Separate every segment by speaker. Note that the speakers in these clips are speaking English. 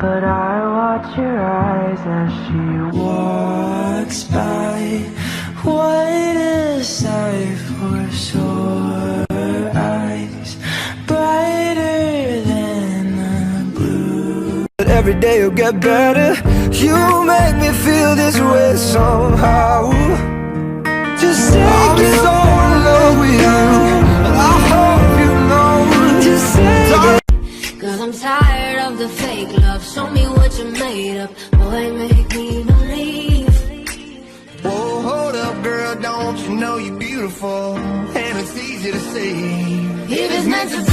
Speaker 1: But I watch her eyes as she walks by. What a sight for sore eyes, brighter than the blue. But every day you'll get better. You make me feel this way somehow. Just say I'm so in love with you, and I hope you know. Just say it.
Speaker 2: Cause I'm tired of the fake love. Show me what you made up. Boy, make me believe.
Speaker 3: Whoa, hold up, girl, don't you know you're beautiful? And it's easy to see.
Speaker 2: If it's meant to be.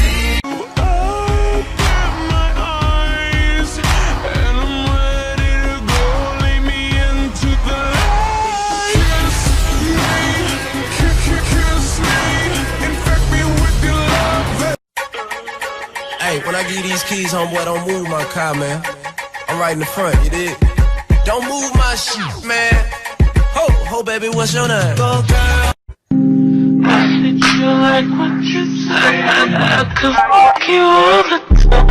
Speaker 4: Hey, when I give you these keys, homeboy, don't move my car, man. I'm right in the front, you dig? Don't move my shit, man. Ho, baby, what's your name? Go, girl.
Speaker 1: I think you like what you say, and I could fuck you all the time.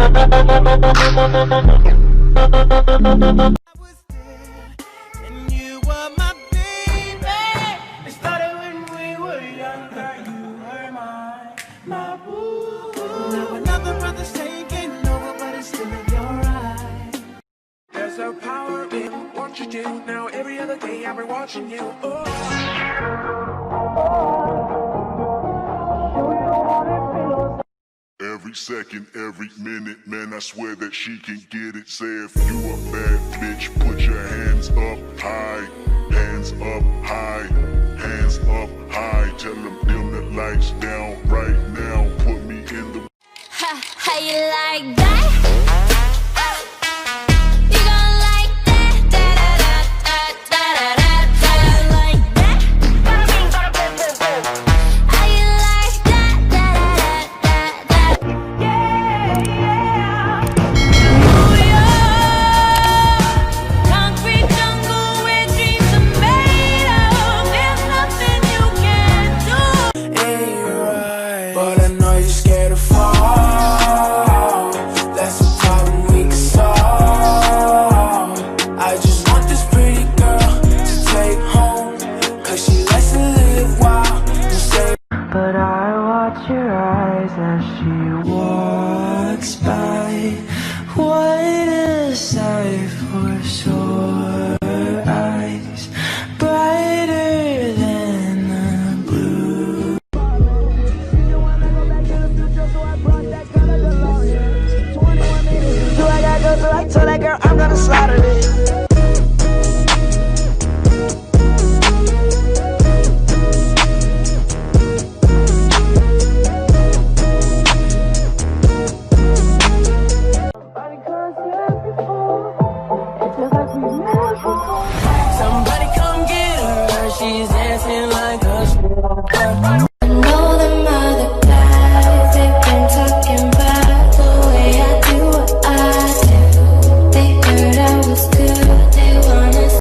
Speaker 4: And you were my baby.
Speaker 1: It started when we were younger. You were my boo. Now another brother's taking over, but it's still your right. There's a power in what you do. Now every other day I've been watching you.
Speaker 5: Every second, every minute, man, I swear that she can get it. Say if you a bad bitch, put your hands up high, hands up high, hands up high. Tell them dim the lights down right now. Put me in the.
Speaker 2: How you like that? You gon' like that? Da da da da da da da. Like that? How you like that? Da da da da da. Yeah. New York, concrete jungle where dreams are made of. There's nothing you can't do.
Speaker 1: Ain't right, but I know you're scared to fall. That's a problem we can solve. I just want this pretty girl to take home, cause she likes to live wild and stay. But I watch her eyes as she walks by. What a sight for sore eyes, brighter than the blue. So I gotta go, so I told that girl I'm gonna slaughter it.
Speaker 4: Somebody come get her. She's dancing like a